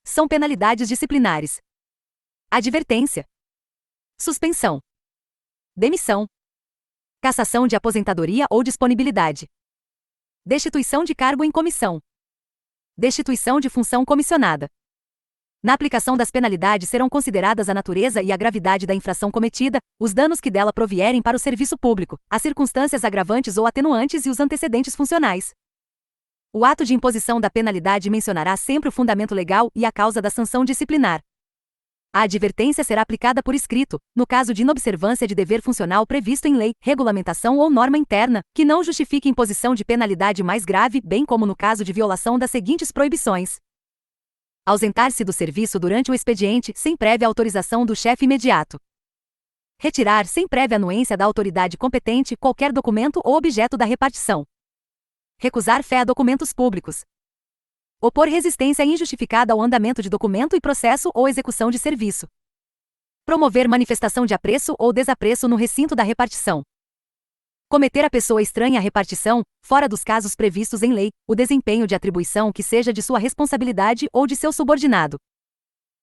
São penalidades disciplinares: advertência, suspensão, demissão, cassação de aposentadoria ou disponibilidade, destituição de cargo em comissão, destituição de função comissionada. Na aplicação das penalidades serão consideradas a natureza e a gravidade da infração cometida, os danos que dela provierem para o serviço público, as circunstâncias agravantes ou atenuantes e os antecedentes funcionais. O ato de imposição da penalidade mencionará sempre o fundamento legal e a causa da sanção disciplinar. A advertência será aplicada por escrito, no caso de inobservância de dever funcional previsto em lei, regulamentação ou norma interna, que não justifique imposição de penalidade mais grave, bem como no caso de violação das seguintes proibições: ausentar-se do serviço durante o expediente, sem prévia autorização do chefe imediato. Retirar, sem prévia anuência da autoridade competente, qualquer documento ou objeto da repartição. Recusar fé a documentos públicos. Opor resistência injustificada ao andamento de documento e processo ou execução de serviço. Promover manifestação de apreço ou desapreço no recinto da repartição. Cometer a pessoa estranha à repartição, fora dos casos previstos em lei, o desempenho de atribuição que seja de sua responsabilidade ou de seu subordinado.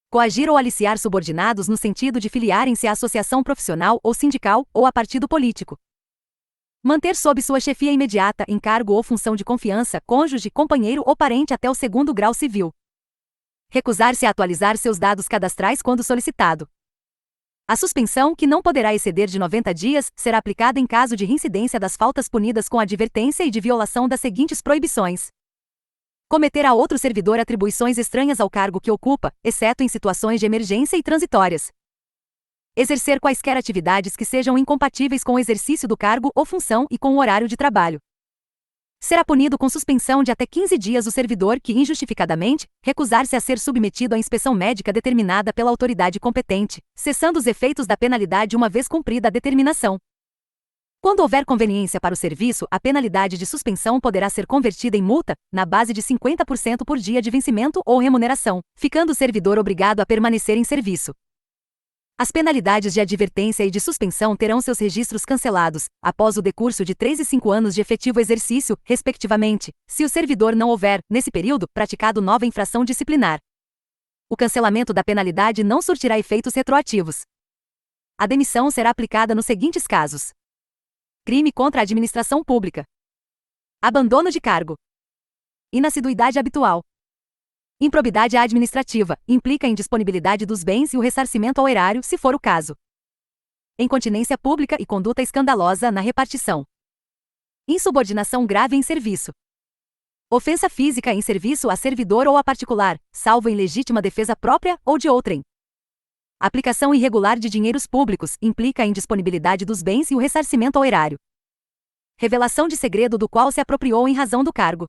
Coagir ou aliciar subordinados no sentido de filiarem-se à associação profissional ou sindical ou a partido político. Manter sob sua chefia imediata, em cargo ou função de confiança, cônjuge, companheiro ou parente até o 2º grau civil. Recusar-se a atualizar seus dados cadastrais quando solicitado. A suspensão, que não poderá exceder de 90 dias, será aplicada em caso de reincidência das faltas punidas com advertência e de violação das seguintes proibições: cometer a outro servidor atribuições estranhas ao cargo que ocupa, exceto em situações de emergência e transitórias. Exercer quaisquer atividades que sejam incompatíveis com o exercício do cargo ou função e com o horário de trabalho. Será punido com suspensão de até 15 dias o servidor que, injustificadamente, recusar-se a ser submetido à inspeção médica determinada pela autoridade competente, cessando os efeitos da penalidade uma vez cumprida a determinação. Quando houver conveniência para o serviço, a penalidade de suspensão poderá ser convertida em multa, na base de 50% por dia de vencimento ou remuneração, ficando o servidor obrigado a permanecer em serviço. As penalidades de advertência e de suspensão terão seus registros cancelados, após o decurso de 3 e 5 anos de efetivo exercício, respectivamente, se o servidor não houver, nesse período, praticado nova infração disciplinar. O cancelamento da penalidade não surtirá efeitos retroativos. A demissão será aplicada nos seguintes casos: crime contra a administração pública, abandono de cargo, inassiduidade habitual. Improbidade administrativa, implica a indisponibilidade dos bens e o ressarcimento ao erário, se for o caso. Incontinência pública e conduta escandalosa na repartição. Insubordinação grave em serviço. Ofensa física em serviço a servidor ou a particular, salvo em legítima defesa própria ou de outrem. Aplicação irregular de dinheiros públicos, implica a indisponibilidade dos bens e o ressarcimento ao erário. Revelação de segredo do qual se apropriou em razão do cargo.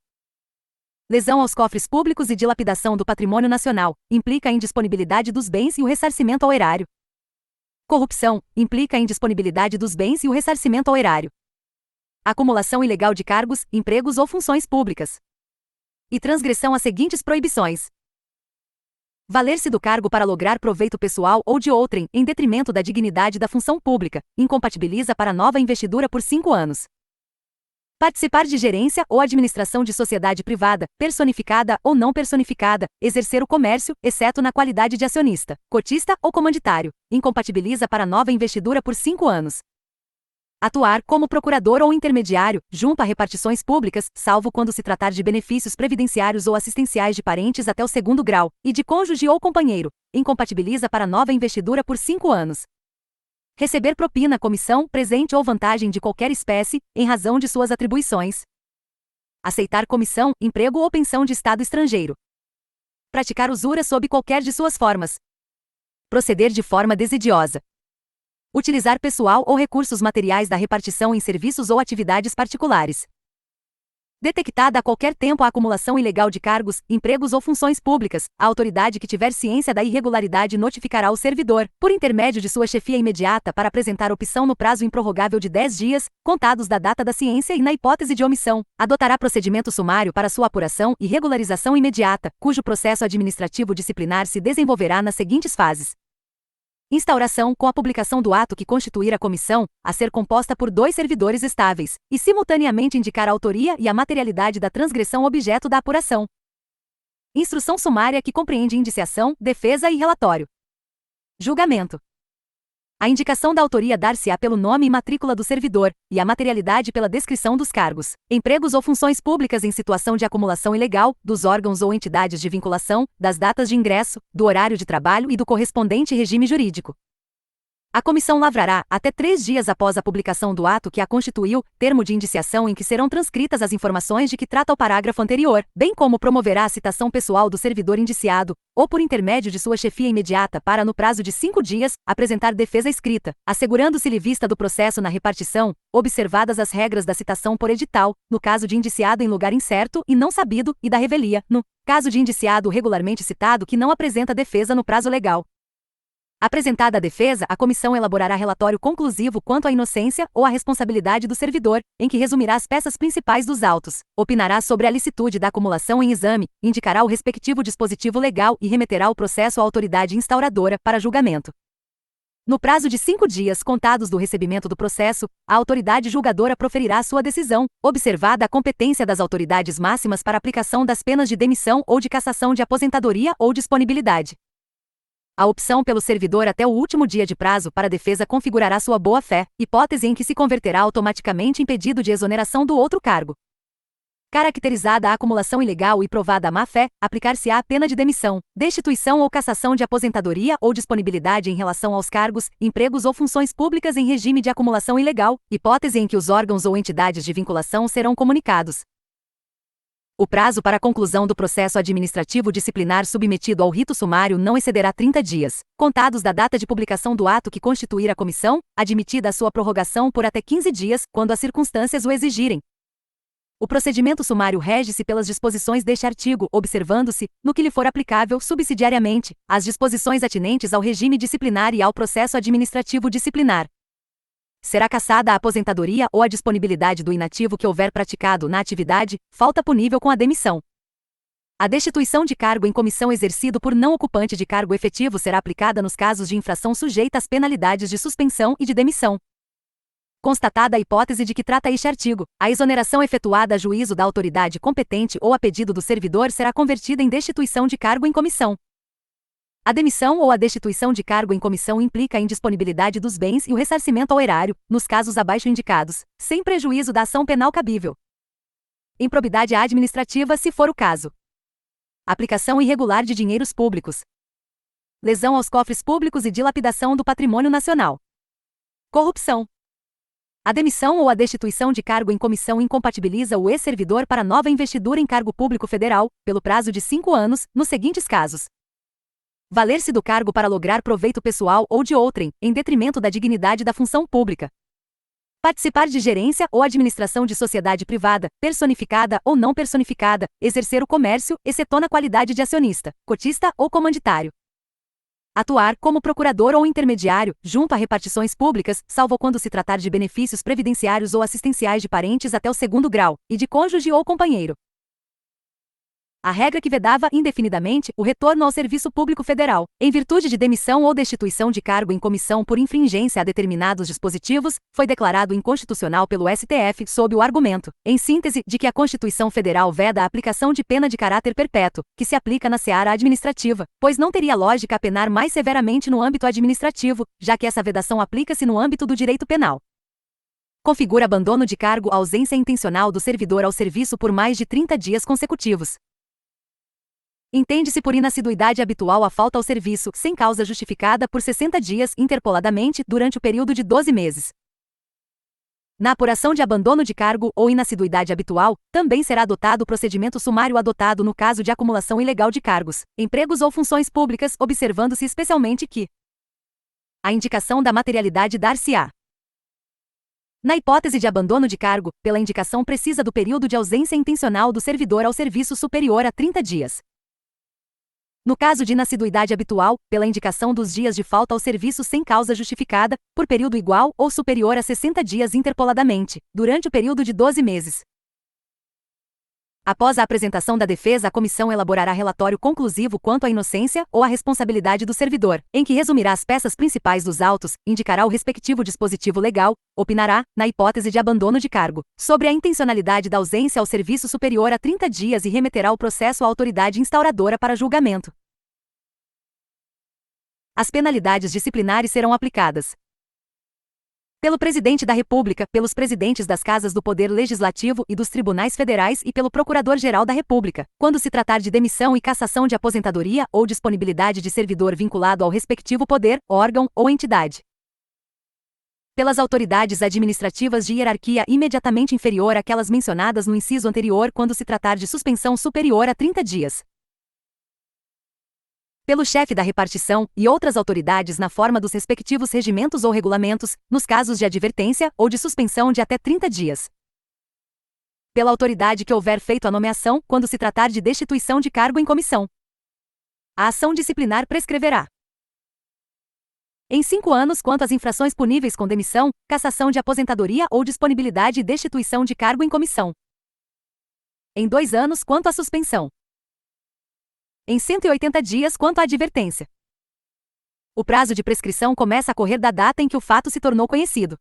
Lesão aos cofres públicos e dilapidação do patrimônio nacional, implica a indisponibilidade dos bens e o ressarcimento ao erário. Corrupção, implica a indisponibilidade dos bens e o ressarcimento ao erário. Acumulação ilegal de cargos, empregos ou funções públicas. E transgressão às seguintes proibições: valer-se do cargo para lograr proveito pessoal ou de outrem, em detrimento da dignidade da função pública, incompatibiliza para nova investidura por 5 anos. Participar de gerência ou administração de sociedade privada, personificada ou não personificada, exercer o comércio, exceto na qualidade de acionista, cotista ou comanditário, incompatibiliza para nova investidura por 5 anos. Atuar como procurador ou intermediário, junto a repartições públicas, salvo quando se tratar de benefícios previdenciários ou assistenciais de parentes até o 2º grau, e de cônjuge ou companheiro, incompatibiliza para nova investidura por 5 anos. Receber propina, comissão, presente ou vantagem de qualquer espécie, em razão de suas atribuições. Aceitar comissão, emprego ou pensão de estado estrangeiro. Praticar usura sob qualquer de suas formas. Proceder de forma desidiosa. Utilizar pessoal ou recursos materiais da repartição em serviços ou atividades particulares. Detectada a qualquer tempo a acumulação ilegal de cargos, empregos ou funções públicas, a autoridade que tiver ciência da irregularidade notificará o servidor, por intermédio de sua chefia imediata, para apresentar opção no prazo improrrogável de 10 dias, contados da data da ciência, e na hipótese de omissão, adotará procedimento sumário para sua apuração e regularização imediata, cujo processo administrativo disciplinar se desenvolverá nas seguintes fases: instauração, com a publicação do ato que constituir a comissão, a ser composta por 2 servidores estáveis, e simultaneamente indicar a autoria e a materialidade da transgressão objeto da apuração. Instrução sumária que compreende indiciação, defesa e relatório. Julgamento. A indicação da autoria dar-se-á pelo nome e matrícula do servidor, e a materialidade pela descrição dos cargos, empregos ou funções públicas em situação de acumulação ilegal, dos órgãos ou entidades de vinculação, das datas de ingresso, do horário de trabalho e do correspondente regime jurídico. A comissão lavrará, até 3 dias após a publicação do ato que a constituiu, termo de indiciação em que serão transcritas as informações de que trata o parágrafo anterior, bem como promoverá a citação pessoal do servidor indiciado, ou por intermédio de sua chefia imediata para, no prazo de 5 dias, apresentar defesa escrita, assegurando-se-lhe vista do processo na repartição, observadas as regras da citação por edital, no caso de indiciado em lugar incerto e não sabido, e da revelia, no caso de indiciado regularmente citado que não apresenta defesa no prazo legal. Apresentada a defesa, a comissão elaborará relatório conclusivo quanto à inocência ou à responsabilidade do servidor, em que resumirá as peças principais dos autos, opinará sobre a licitude da acumulação em exame, indicará o respectivo dispositivo legal e remeterá o processo à autoridade instauradora para julgamento. No prazo de 5 dias contados do recebimento do processo, a autoridade julgadora proferirá sua decisão, observada a competência das autoridades máximas para aplicação das penas de demissão ou de cassação de aposentadoria ou disponibilidade. A opção pelo servidor até o último dia de prazo para a defesa configurará sua boa-fé, hipótese em que se converterá automaticamente em pedido de exoneração do outro cargo. Caracterizada a acumulação ilegal e provada a má-fé, aplicar-se-á a pena de demissão, destituição ou cassação de aposentadoria ou disponibilidade em relação aos cargos, empregos ou funções públicas em regime de acumulação ilegal, hipótese em que os órgãos ou entidades de vinculação serão comunicados. O prazo para a conclusão do processo administrativo disciplinar submetido ao rito sumário não excederá 30 dias, contados da data de publicação do ato que constituir a comissão, admitida a sua prorrogação por até 15 dias, quando as circunstâncias o exigirem. O procedimento sumário rege-se pelas disposições deste artigo, observando-se, no que lhe for aplicável subsidiariamente, as disposições atinentes ao regime disciplinar e ao processo administrativo disciplinar. Será cassada a aposentadoria ou a disponibilidade do inativo que houver praticado na atividade, falta punível com a demissão. A destituição de cargo em comissão exercido por não ocupante de cargo efetivo será aplicada nos casos de infração sujeita às penalidades de suspensão e de demissão. Constatada a hipótese de que trata este artigo, a exoneração efetuada a juízo da autoridade competente ou a pedido do servidor será convertida em destituição de cargo em comissão. A demissão ou a destituição de cargo em comissão implica a indisponibilidade dos bens e o ressarcimento ao erário, nos casos abaixo indicados, sem prejuízo da ação penal cabível. Improbidade administrativa se for o caso. Aplicação irregular de dinheiros públicos. Lesão aos cofres públicos e dilapidação do patrimônio nacional. Corrupção. A demissão ou a destituição de cargo em comissão incompatibiliza o ex-servidor para nova investidura em cargo público federal, pelo prazo de 5 anos, nos seguintes casos: valer-se do cargo para lograr proveito pessoal ou de outrem, em detrimento da dignidade da função pública. Participar de gerência ou administração de sociedade privada, personificada ou não personificada, exercer o comércio, exceto na qualidade de acionista, cotista ou comanditário. Atuar como procurador ou intermediário, junto a repartições públicas, salvo quando se tratar de benefícios previdenciários ou assistenciais de parentes até o 2º grau, e de cônjuge ou companheiro. A regra que vedava indefinidamente o retorno ao serviço público federal, em virtude de demissão ou destituição de cargo em comissão por infringência a determinados dispositivos, foi declarado inconstitucional pelo STF sob o argumento, em síntese, de que a Constituição Federal veda a aplicação de pena de caráter perpétuo, que se aplica na seara administrativa, pois não teria lógica apenar mais severamente no âmbito administrativo, já que essa vedação aplica-se no âmbito do direito penal. Configura abandono de cargo a ausência intencional do servidor ao serviço por mais de 30 dias consecutivos. Entende-se por inassiduidade habitual a falta ao serviço, sem causa justificada, por 60 dias, interpoladamente, durante o período de 12 meses. Na apuração de abandono de cargo ou inassiduidade habitual, também será adotado o procedimento sumário adotado no caso de acumulação ilegal de cargos, empregos ou funções públicas, observando-se especialmente que a indicação da materialidade dar-se-á na hipótese de abandono de cargo, pela indicação precisa do período de ausência intencional do servidor ao serviço superior a 30 dias. No caso de inassiduidade habitual, pela indicação dos dias de falta ao serviço sem causa justificada, por período igual ou superior a 60 dias interpoladamente, durante o período de 12 meses. Após a apresentação da defesa, a comissão elaborará relatório conclusivo quanto à inocência ou à responsabilidade do servidor, em que resumirá as peças principais dos autos, indicará o respectivo dispositivo legal, opinará, na hipótese de abandono de cargo, sobre a intencionalidade da ausência ao serviço superior a 30 dias e remeterá o processo à autoridade instauradora para julgamento. As penalidades disciplinares serão aplicadas pelo Presidente da República, pelos presidentes das Casas do Poder Legislativo e dos Tribunais Federais e pelo Procurador-Geral da República, quando se tratar de demissão e cassação de aposentadoria ou disponibilidade de servidor vinculado ao respectivo poder, órgão ou entidade. Pelas autoridades administrativas de hierarquia imediatamente inferior àquelas mencionadas no inciso anterior quando se tratar de suspensão superior a 30 dias. Pelo chefe da repartição e outras autoridades na forma dos respectivos regimentos ou regulamentos, nos casos de advertência ou de suspensão de até 30 dias. Pela autoridade que houver feito a nomeação, quando se tratar de destituição de cargo em comissão. A ação disciplinar prescreverá em 5 anos quanto às infrações puníveis com demissão, cassação de aposentadoria ou disponibilidade e destituição de cargo em comissão. Em 2 anos quanto à suspensão. Em 180 dias quanto à advertência. O prazo de prescrição começa a correr da data em que o fato se tornou conhecido.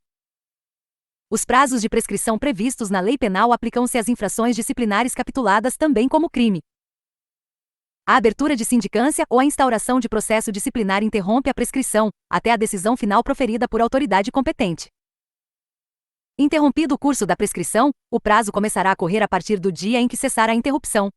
Os prazos de prescrição previstos na lei penal aplicam-se às infrações disciplinares capituladas também como crime. A abertura de sindicância ou a instauração de processo disciplinar interrompe a prescrição, até a decisão final proferida por autoridade competente. Interrompido o curso da prescrição, o prazo começará a correr a partir do dia em que cessar a interrupção.